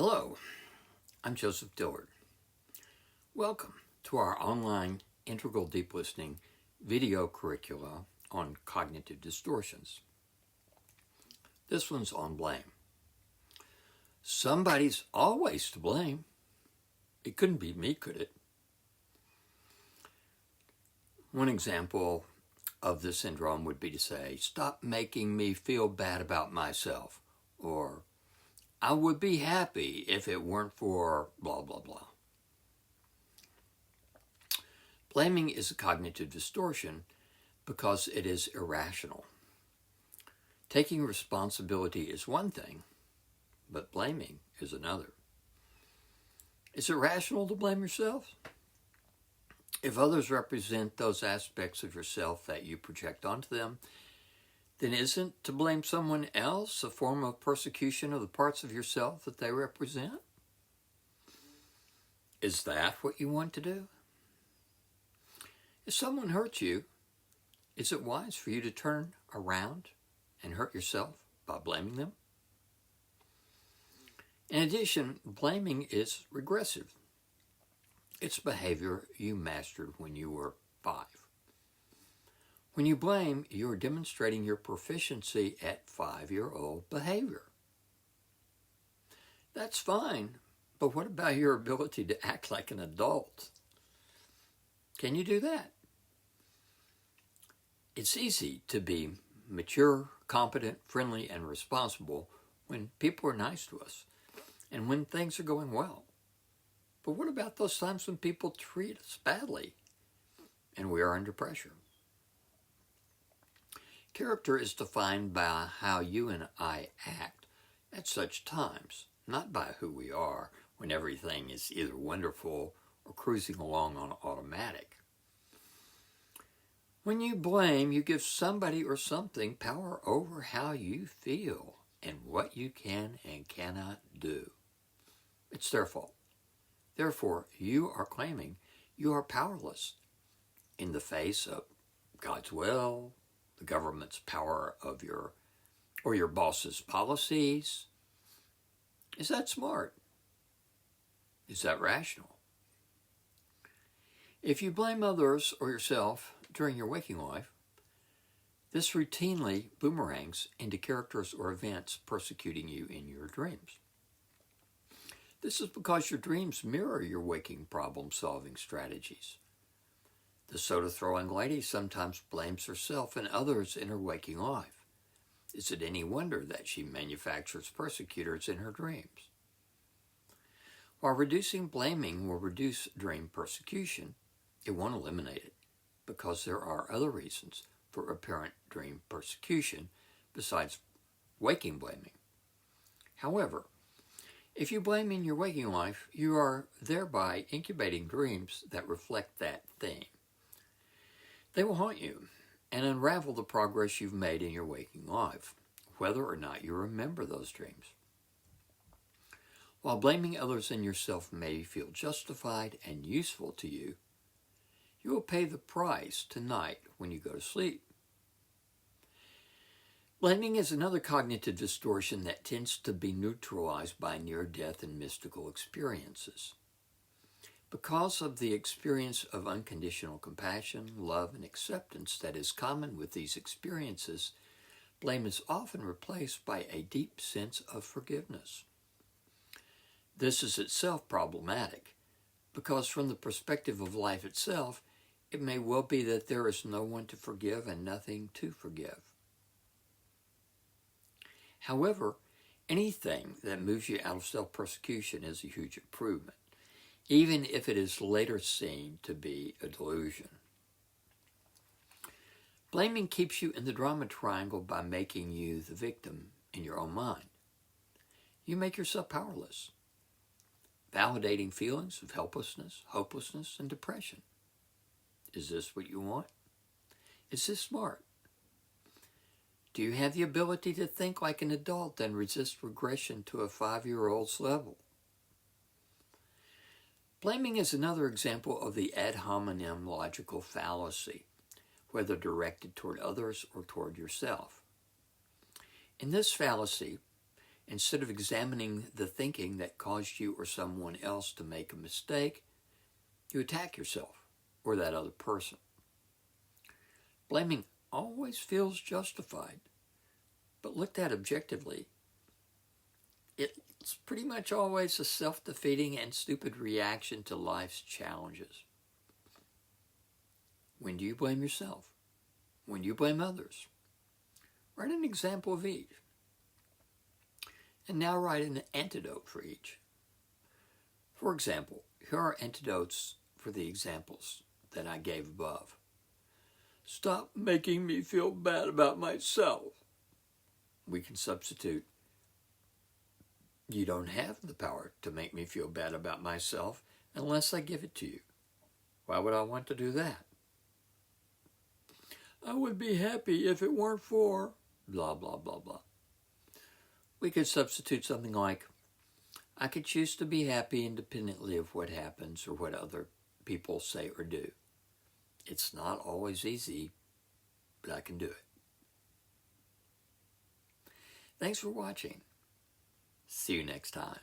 Hello, I'm Joseph Dillard. Welcome to our online integral deep listening video curricula on cognitive distortions. This one's on blame. Somebody's always to blame. It couldn't be me, could it? One example of this syndrome would be to say, "Stop making me feel bad about myself," or "I would be happy if it weren't for blah, blah, blah." Blaming is a cognitive distortion because it is irrational. Taking responsibility is one thing, but blaming is another. Is it rational to blame yourself? If others represent those aspects of yourself that you project onto them, then isn't to blame someone else a form of persecution of the parts of yourself that they represent? Is that what you want to do? If someone hurts you, is it wise for you to turn around and hurt yourself by blaming them? In addition, blaming is regressive. It's behavior you mastered when you were 5. When you blame, you're demonstrating your proficiency at 5-year-old behavior. That's fine, but what about your ability to act like an adult? Can you do that? It's easy to be mature, competent, friendly, and responsible when people are nice to us and when things are going well. But what about those times when people treat us badly and we are under pressure? Character is defined by how you and I act at such times, not by who we are when everything is either wonderful or cruising along on automatic. When you blame, you give somebody or something power over how you feel and what you can and cannot do. It's their fault. Therefore, you are claiming you are powerless in the face of God's will, the government's power of your boss's policies. Is that smart? Is that rational? If you blame others or yourself during your waking life, this routinely boomerangs into characters or events persecuting you in your dreams. This is because your dreams mirror your waking problem-solving strategies. The soda-throwing lady sometimes blames herself and others in her waking life. Is it any wonder that she manufactures persecutors in her dreams? While reducing blaming will reduce dream persecution, it won't eliminate it, because there are other reasons for apparent dream persecution besides waking blaming. However, if you blame in your waking life, you are thereby incubating dreams that reflect that theme. They will haunt you and unravel the progress you've made in your waking life, whether or not you remember those dreams. While blaming others and yourself may feel justified and useful to you, you will pay the price tonight when you go to sleep. Blaming is another cognitive distortion that tends to be neutralized by near-death and mystical experiences. Because of the experience of unconditional compassion, love, and acceptance that is common with these experiences, blame is often replaced by a deep sense of forgiveness. This is itself problematic, because from the perspective of life itself, it may well be that there is no one to forgive and nothing to forgive. However, anything that moves you out of self-persecution is a huge improvement, even if it is later seen to be a delusion. Blaming keeps you in the drama triangle by making you the victim in your own mind. You make yourself powerless, validating feelings of helplessness, hopelessness, and depression. Is this what you want? Is this smart? Do you have the ability to think like an adult and resist regression to a 5-year-old's level? Blaming is another example of the ad hominem logical fallacy, whether directed toward others or toward yourself. In this fallacy, Instead of examining the thinking that caused you or someone else to make a mistake, you attack yourself or that other person. Blaming always feels justified, but looked at objectively, it's pretty much always a self-defeating and stupid reaction to life's challenges. When do you blame yourself? When do you blame others? Write an example of each. And now write an antidote for each. For example, here are antidotes for the examples that I gave above. Stop making me feel bad about myself. We can substitute, you don't have the power to make me feel bad about myself unless I give it to you. Why would I want to do that? I would be happy if it weren't for blah, blah, blah, blah. We could substitute something like, I could choose to be happy independently of what happens or what other people say or do. It's not always easy, but I can do it. Thanks for watching. See you next time.